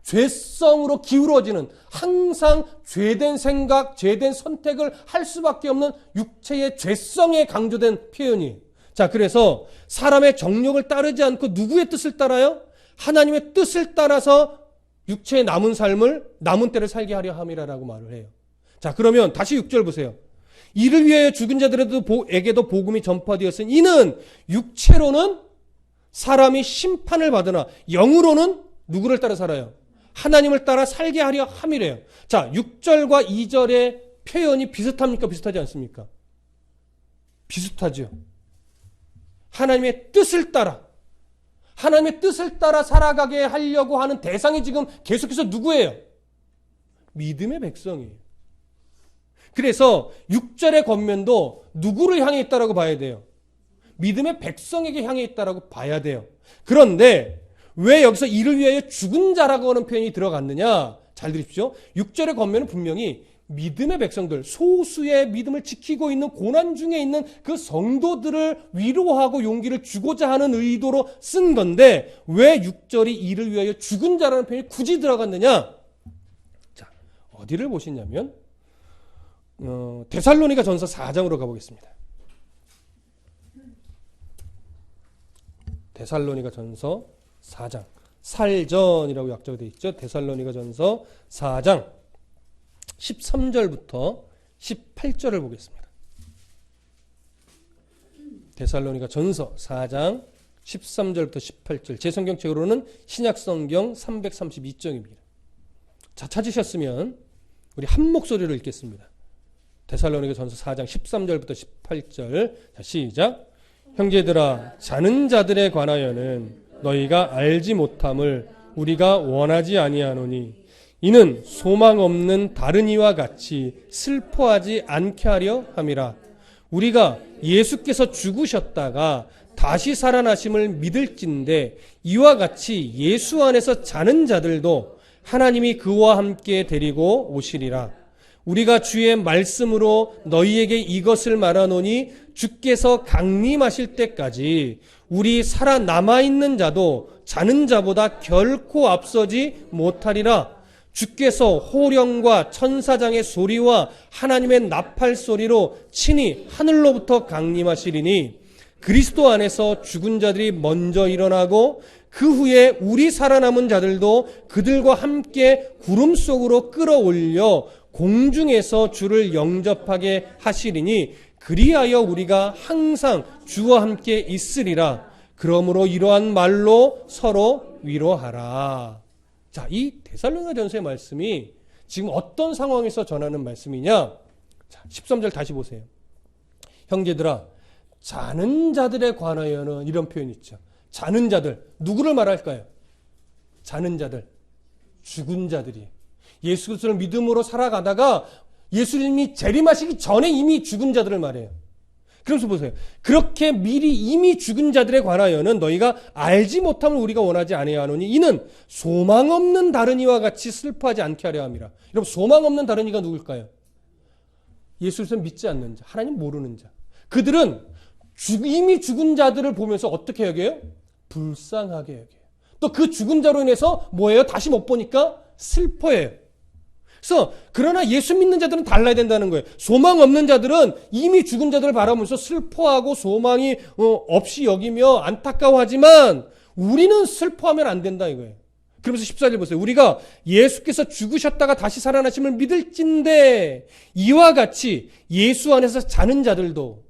죄성으로 기울어지는, 항상 죄된 생각, 죄된 선택을 할 수밖에 없는 육체의 죄성에 강조된 표현이에요. 자, 그래서 사람의 정욕을 따르지 않고 누구의 뜻을 따라요? 하나님의 뜻을 따라서 육체의 남은 때를 살게 하려 함이라라고 말을 해요. 자, 그러면 다시 6절 보세요. 이를 위하여 죽은 자들에게도 복음이 전파되었으니 이는 육체로는 사람이 심판을 받으나 영으로는 누구를 따라 살아요? 하나님을 따라 살게 하려 함이래요. 자, 6절과 2절의 표현이 비슷합니까? 비슷하지 않습니까? 비슷하죠. 하나님의 뜻을 따라 살아가게 하려고 하는 대상이 지금 계속해서 누구예요? 믿음의 백성이에요. 그래서 6절의 겉면도 누구를 향해 있다라고 봐야 돼요? 믿음의 백성에게 향해 있다라고 봐야 돼요. 그런데 왜 여기서 이를 위하여 죽은 자라고 하는 표현이 들어갔느냐? 잘 들으십시오. 6절의 겉면은 분명히 믿음의 백성들, 소수의 믿음을 지키고 있는 고난 중에 있는 그 성도들을 위로하고 용기를 주고자 하는 의도로 쓴 건데 왜 6절이 이를 위하여 죽은 자라는 표현이 굳이 들어갔느냐? 자, 어디를 보시냐면 데살로니가 전서 4장으로 가보겠습니다. 데살로니가 전서 4장, 살전이라고 약자되어 있죠. 데살로니가 전서 4장 13절부터 18절을 보겠습니다. 데살로니가 전서 4장 13절부터 18절. 제 성경책으로는 신약성경 332쪽입니다. 자, 찾으셨으면 우리 한 목소리로 읽겠습니다. 데살로니가 전서 4장 13절부터 18절. 자, 시작. 형제들아, 자는 자들에 관하여는 너희가 알지 못함을 우리가 원하지 아니하노니 이는 소망 없는 다른 이와 같이 슬퍼하지 않게 하려 함이라. 우리가 예수께서 죽으셨다가 다시 살아나심을 믿을진대 이와 같이 예수 안에서 자는 자들도 하나님이 그와 함께 데리고 오시리라. 우리가 주의 말씀으로 너희에게 이것을 말하노니 주께서 강림하실 때까지 우리 살아남아 있는 자도 자는 자보다 결코 앞서지 못하리라. 주께서 호령과 천사장의 소리와 하나님의 나팔 소리로 친히 하늘로부터 강림하시리니 그리스도 안에서 죽은 자들이 먼저 일어나고 그 후에 우리 살아남은 자들도 그들과 함께 구름 속으로 끌어올려 공중에서 주를 영접하게 하시리니 그리하여 우리가 항상 주와 함께 있으리라. 그러므로 이러한 말로 서로 위로하라. 자, 이 데살로니가전서의 말씀이 지금 어떤 상황에서 전하는 말씀이냐? 자, 13절 다시 보세요. 형제들아, 자는 자들에 관하여는 이런 표현이 있죠. 자는 자들, 누구를 말할까요? 자는 자들, 죽은 자들이. 예수 그리스도를 믿음으로 살아가다가 예수님이 재림하시기 전에 이미 죽은 자들을 말해요. 그러면서 보세요. 그렇게 미리 이미 죽은 자들에 관하여는 너희가 알지 못함을 우리가 원하지 아니하노니 이는 소망 없는 다른이와 같이 슬퍼하지 않게 하려 함이라. 여러분, 소망 없는 다른이가 누굴까요? 예수 그리스도를 믿지 않는 자, 하나님 모르는 자. 그들은 이미 죽은 자들을 보면서 어떻게 여겨요? 불쌍하게 여겨요. 또 그 죽은 자로 인해서 뭐예요? 다시 못 보니까 슬퍼해요. 그래서 그러나 예수 믿는 자들은 달라야 된다는 거예요. 소망 없는 자들은 이미 죽은 자들을 바라보면서 슬퍼하고 소망이 없이 여기며 안타까워하지만 우리는 슬퍼하면 안 된다 이거예요. 그러면서 14절 보세요. 우리가 예수께서 죽으셨다가 다시 살아나심을 믿을진대 이와 같이 예수 안에서 자는 자들도,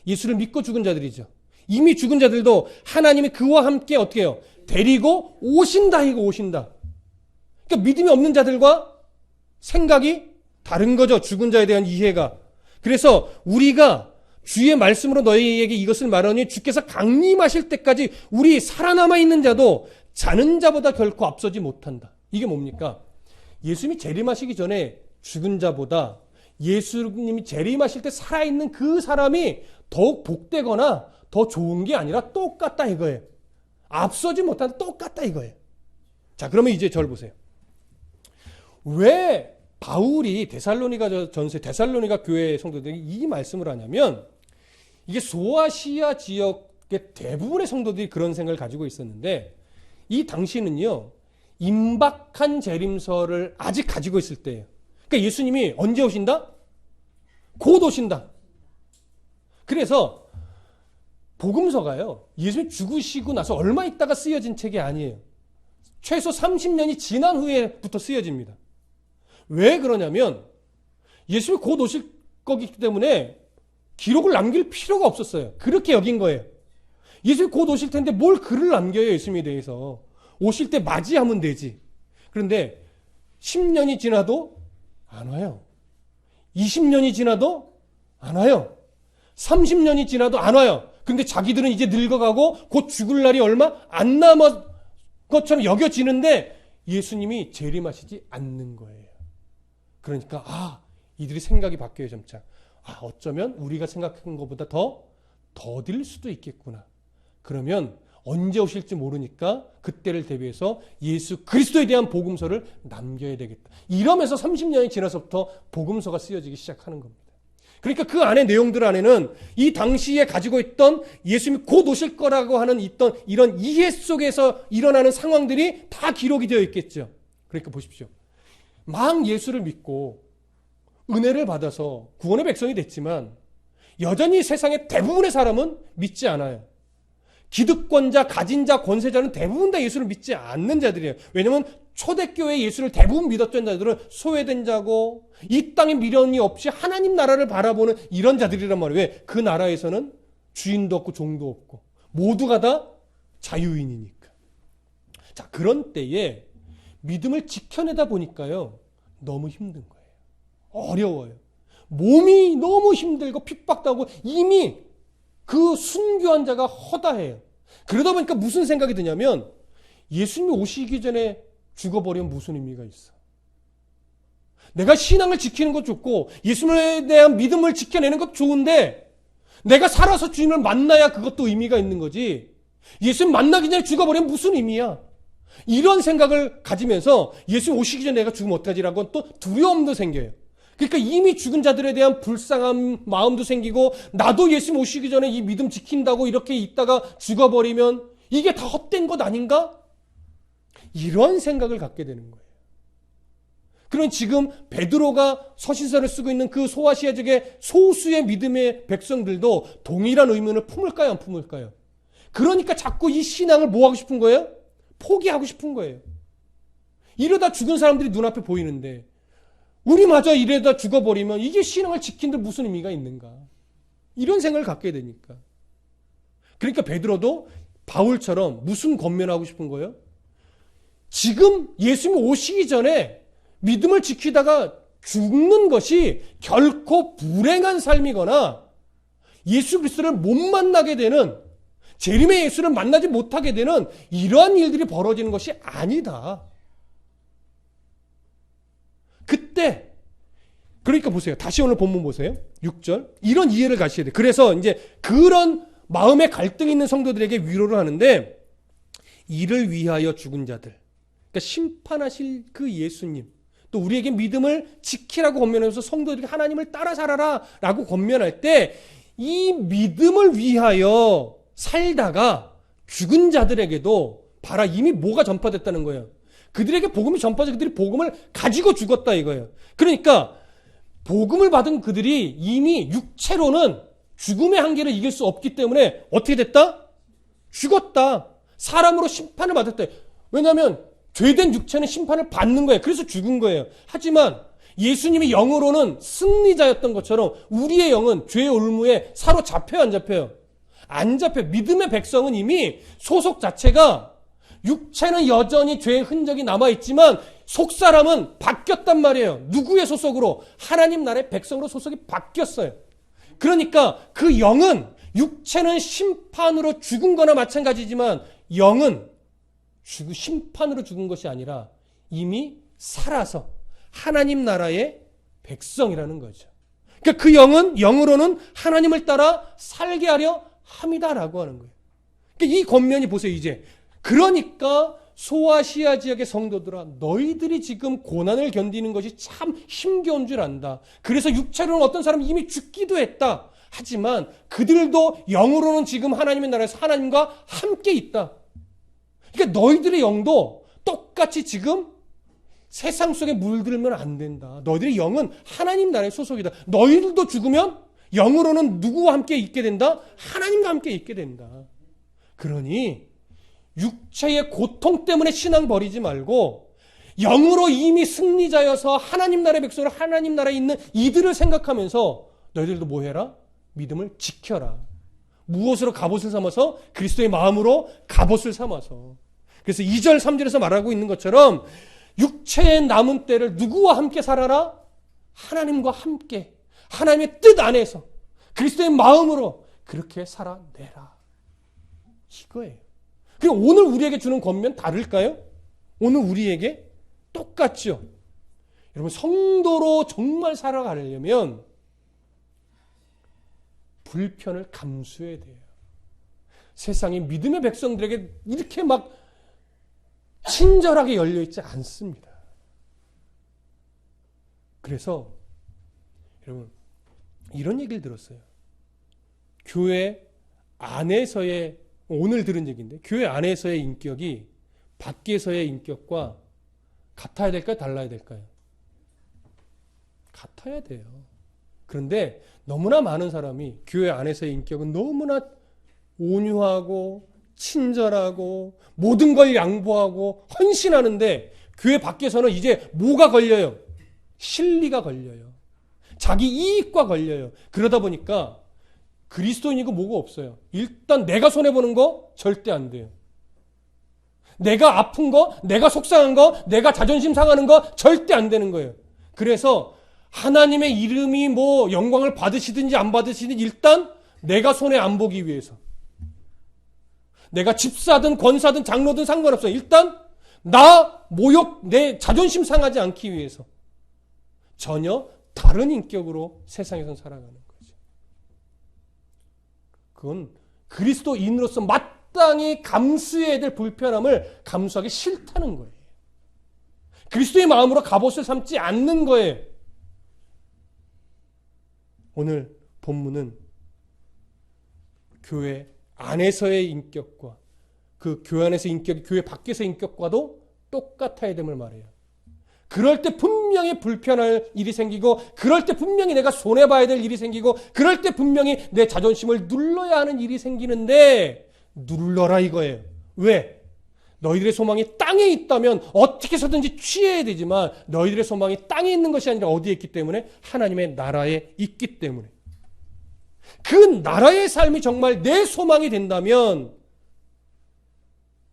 예수를 믿고 죽은 자들이죠. 이미 죽은 자들도 하나님이 그와 함께 어떻게 해요? 데리고 오신다 이거 오신다. 그러니까 믿음이 없는 자들과 생각이 다른 거죠. 죽은 자에 대한 이해가. 그래서 우리가 주의 말씀으로 너희에게 이것을 말하니 주께서 강림하실 때까지 우리 살아남아 있는 자도 자는 자보다 결코 앞서지 못한다. 이게 뭡니까? 예수님이 재림하시기 전에 죽은 자보다 예수님이 재림하실 때 살아있는 그 사람이 더욱 복되거나 더 좋은 게 아니라 똑같다 이거예요. 앞서지 못한다 똑같다 이거예요. 자, 그러면 이제 저를 보세요. 왜 바울이 데살로니가 전서에 데살로니가 교회 성도들이 이 말씀을 하냐면 이게 소아시아 지역의 대부분의 성도들이 그런 생각을 가지고 있었는데 이 당시는요 임박한 재림설을 아직 가지고 있을 때예요. 그러니까 예수님이 언제 오신다? 곧 오신다. 그래서 복음서가요 예수님이 죽으시고 나서 얼마 있다가 쓰여진 책이 아니에요. 최소 30년이 지난 후에부터 쓰여집니다. 왜 그러냐면 예수님이 곧 오실 거기 때문에 기록을 남길 필요가 없었어요. 그렇게 여긴 거예요. 예수님이 곧 오실 텐데 뭘 글을 남겨요, 예수님에 대해서. 오실 때 맞이하면 되지. 그런데 10년이 지나도 안 와요. 20년이 지나도 안 와요. 30년이 지나도 안 와요. 근데 자기들은 이제 늙어가고 곧 죽을 날이 얼마 안 남은 것처럼 여겨지는데 예수님이 재림하시지 않는 거예요. 그러니까 이들이 생각이 바뀌어요, 점차. 어쩌면 우리가 생각한 것보다 더 더딜 수도 있겠구나. 그러면 언제 오실지 모르니까 그때를 대비해서 예수 그리스도에 대한 복음서를 남겨야 되겠다. 이러면서 30년이 지나서부터 복음서가 쓰여지기 시작하는 겁니다. 그러니까 그 안에 내용들 안에는 이 당시에 가지고 있던 예수님이 곧 오실 거라고 하는 이런 이해 속에서 일어나는 상황들이 다 기록이 되어 있겠죠. 그러니까 보십시오. 막 예수를 믿고 은혜를 받아서 구원의 백성이 됐지만 여전히 세상의 대부분의 사람은 믿지 않아요. 기득권자, 가진 자, 권세자는 대부분 다 예수를 믿지 않는 자들이에요. 왜냐하면 초대교회 예수를 대부분 믿었던 자들은 소외된 자고 이 땅에 미련이 없이 하나님 나라를 바라보는 이런 자들이란 말이에요. 왜? 그 나라에서는 주인도 없고 종도 없고 모두가 다 자유인이니까. 자, 그런 때에 믿음을 지켜내다 보니까요 너무 힘든 거예요. 어려워요. 몸이 너무 힘들고 핍박당하고 이미 그 순교한 자가 허다해요. 그러다 보니까 무슨 생각이 드냐면 예수님이 오시기 전에 죽어버리면 무슨 의미가 있어. 내가 신앙을 지키는 것 좋고 예수님에 대한 믿음을 지켜내는 것 좋은데 내가 살아서 주님을 만나야 그것도 의미가 있는 거지. 예수님 만나기 전에 죽어버리면 무슨 의미야? 이런 생각을 가지면서 예수님 오시기 전에 내가 죽으면 어떡하지라고 또 두려움도 생겨요. 그러니까 이미 죽은 자들에 대한 불쌍한 마음도 생기고, 나도 예수님 오시기 전에 이 믿음 지킨다고 이렇게 있다가 죽어버리면 이게 다 헛된 것 아닌가? 이런 생각을 갖게 되는 거예요. 그럼 지금 베드로가 서신서를 쓰고 있는 그 소아시아 지역의 소수의 믿음의 백성들도 동일한 의문을 품을까요? 안 품을까요? 그러니까 자꾸 이 신앙을 뭐 하고 싶은 거예요? 포기하고 싶은 거예요. 이러다 죽은 사람들이 눈앞에 보이는데 우리마저 이러다 죽어버리면 이게 신앙을 지킨들 무슨 의미가 있는가? 이런 생각을 갖게 되니까. 그러니까 베드로도 바울처럼 무슨 권면하고 싶은 거예요? 지금 예수님 오시기 전에 믿음을 지키다가 죽는 것이 결코 불행한 삶이거나 예수 그리스도를 못 만나게 되는, 재림의 예수를 만나지 못하게 되는 이러한 일들이 벌어지는 것이 아니다. 그때, 그러니까 보세요. 다시 오늘 본문 보세요. 6절. 이런 이해를 가셔야 돼요. 그래서 이제 그런 마음의 갈등이 있는 성도들에게 위로를 하는데, 이를 위하여 죽은 자들, 그러니까 심판하실 그 예수님, 또 우리에게 믿음을 지키라고 권면하면서 성도들에게 하나님을 따라 살아라 라고 권면할 때, 이 믿음을 위하여 살다가 죽은 자들에게도 봐라, 이미 뭐가 전파됐다는 거예요. 그들에게 복음이 전파돼서 그들이 복음을 가지고 죽었다 이거예요. 그러니까 복음을 받은 그들이 이미 육체로는 죽음의 한계를 이길 수 없기 때문에 어떻게 됐다? 죽었다. 사람으로 심판을 받았다. 왜냐하면 죄된 육체는 심판을 받는 거예요. 그래서 죽은 거예요. 하지만 예수님이 영으로는 승리자였던 것처럼 우리의 영은 죄의 올무에 사로잡혀요, 안 잡혀요? 안 잡혀요. 믿음의 백성은 이미 소속 자체가, 육체는 여전히 죄의 흔적이 남아있지만 속사람은 바뀌었단 말이에요. 누구의 소속으로? 하나님 나라의 백성으로 소속이 바뀌었어요. 그러니까 그 영은, 육체는 심판으로 죽은 거나 마찬가지지만 영은 심판으로 죽은 것이 아니라 이미 살아서 하나님 나라의 백성이라는 거죠. 그러니까 그 영은, 영으로는 하나님을 따라 살게 하려 함이다라고 하는 거예요. 그러니까 이 권면이 보세요, 이제. 그러니까 소아시아 지역의 성도들아, 너희들이 지금 고난을 견디는 것이 참 힘겨운 줄 안다. 그래서 육체로는 어떤 사람이 이미 죽기도 했다. 하지만 그들도 영으로는 지금 하나님의 나라에서 하나님과 함께 있다. 그러니까 너희들의 영도 똑같이 지금 세상 속에 물들면 안 된다. 너희들의 영은 하나님 나라의 소속이다. 너희들도 죽으면 영으로는 누구와 함께 있게 된다? 하나님과 함께 있게 된다. 그러니 육체의 고통 때문에 신앙 버리지 말고 영으로 이미 승리자여서 하나님 나라의 백성으로 하나님 나라에 있는 이들을 생각하면서 너희들도 뭐 해라? 믿음을 지켜라. 무엇으로 갑옷을 삼아서? 그리스도의 마음으로 갑옷을 삼아서. 그래서 2절 3절에서 말하고 있는 것처럼 육체의 남은 때를 누구와 함께 살아라? 하나님과 함께, 하나님의 뜻 안에서 그리스도의 마음으로 그렇게 살아내라. 이거예요. 그럼 오늘 우리에게 주는 권면 다를까요? 오늘 우리에게 똑같죠. 여러분, 성도로 정말 살아가려면 불편을 감수해야 돼요. 세상이 믿음의 백성들에게 이렇게 막 친절하게 열려있지 않습니다. 그래서 여러분, 이런 얘기를 들었어요. 교회 안에서의, 오늘 들은 얘기인데, 교회 안에서의 인격이 밖에서의 인격과 같아야 될까요? 달라야 될까요? 같아야 돼요. 그런데 너무나 많은 사람이 교회 안에서의 인격은 너무나 온유하고 친절하고 모든 걸 양보하고 헌신하는데 교회 밖에서는 이제 뭐가 걸려요? 실리가 걸려요. 자기 이익과 걸려요. 그러다 보니까 그리스도인이고 뭐가 없어요. 일단 내가 손해보는 거 절대 안 돼요. 내가 아픈 거, 내가 속상한 거, 내가 자존심 상하는 거 절대 안 되는 거예요. 그래서 하나님의 이름이 뭐 영광을 받으시든지 안 받으시든지 일단 내가 손해 안 보기 위해서, 내가 집사든 권사든 장로든 상관없어요. 일단 나 모욕, 내 자존심 상하지 않기 위해서 전혀 다른 인격으로 세상에서 살아가는 거죠. 그건 그리스도인으로서 마땅히 감수해야 될 불편함을 감수하기 싫다는 거예요. 그리스도의 마음으로 갑옷을 삼지 않는 거예요. 오늘 본문은 교회 안에서의 인격과 그 교회 안에서 인격이 교회 밖에서 인격과도 똑같아야 됨을 말해요. 그럴 때 분명히 불편할 일이 생기고, 그럴 때 분명히 내가 손해봐야 될 일이 생기고, 그럴 때 분명히 내 자존심을 눌러야 하는 일이 생기는데 눌러라 이거예요. 왜? 너희들의 소망이 땅에 있다면 어떻게 해서든지 취해야 되지만 너희들의 소망이 땅에 있는 것이 아니라 어디에 있기 때문에? 하나님의 나라에 있기 때문에. 그 나라의 삶이 정말 내 소망이 된다면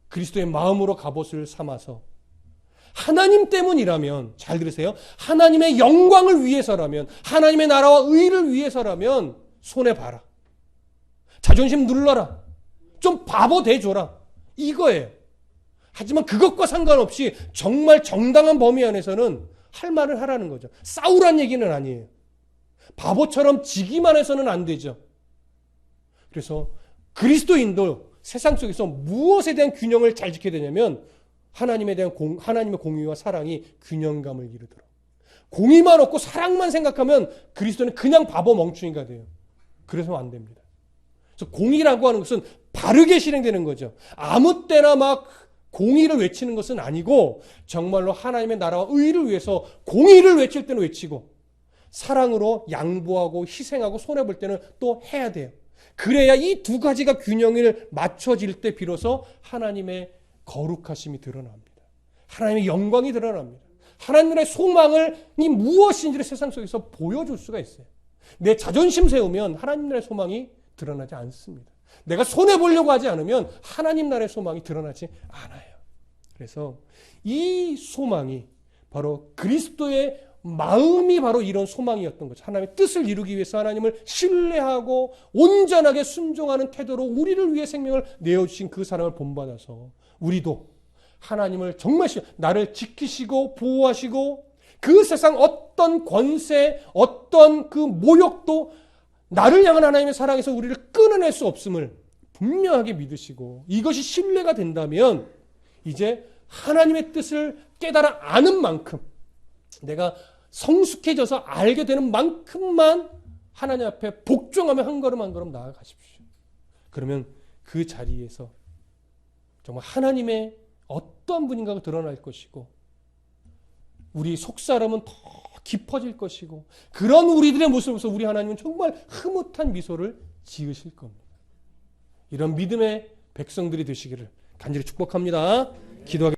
그리스도의 마음으로 갑옷을 삼아서 하나님 때문이라면, 잘 들으세요. 하나님의 영광을 위해서라면, 하나님의 나라와 의를 위해서라면 손해봐라. 자존심 눌러라. 좀 바보 돼줘라. 이거예요. 하지만 그것과 상관없이 정말 정당한 범위 안에서는 할 말을 하라는 거죠. 싸우란 얘기는 아니에요. 바보처럼 지기만 해서는 안 되죠. 그래서 그리스도인도 세상 속에서 무엇에 대한 균형을 잘 지켜야 되냐면 하나님에 대한 하나님의 공의와 사랑이 균형감을 이루도록. 공의만 없고 사랑만 생각하면 그리스도는 그냥 바보 멍충이가 돼요. 그래서 안 됩니다. 그래서 공의라고 하는 것은 바르게 실행되는 거죠. 아무 때나 막 공의를 외치는 것은 아니고 정말로 하나님의 나라와 의를 위해서 공의를 외칠 때는 외치고 사랑으로 양보하고 희생하고 손해볼 때는 또 해야 돼요. 그래야 이 두 가지가 균형을 맞춰질 때 비로소 하나님의 거룩하심이 드러납니다. 하나님의 영광이 드러납니다. 하나님의 소망이 무엇인지를 세상 속에서 보여줄 수가 있어요. 내 자존심 세우면 하나님 나라의 소망이 드러나지 않습니다. 내가 손해보려고 하지 않으면 하나님 나라의 소망이 드러나지 않아요. 그래서 이 소망이 바로 그리스도의 마음이 바로 이런 소망이었던 거죠. 하나님의 뜻을 이루기 위해서 하나님을 신뢰하고 온전하게 순종하는 태도로 우리를 위해 생명을 내어주신 그 사랑을 본받아서 우리도 하나님을 정말 나를 지키시고 보호하시고 그 세상 어떤 권세, 어떤 그 모욕도 나를 향한 하나님의 사랑에서 우리를 끊어낼 수 없음을 분명하게 믿으시고 이것이 신뢰가 된다면 이제 하나님의 뜻을 깨달아 아는 만큼 내가 성숙해져서 알게 되는 만큼만 하나님 앞에 복종하며 한 걸음 한 걸음 나아가십시오. 그러면 그 자리에서 정말 하나님의 어떤 분인가가 드러날 것이고 우리 속사람은 더 깊어질 것이고 그런 우리들의 모습을 보면서 우리 하나님은 정말 흐뭇한 미소를 지으실 겁니다. 이런 믿음의 백성들이 되시기를 간절히 축복합니다. 기도하겠습니다.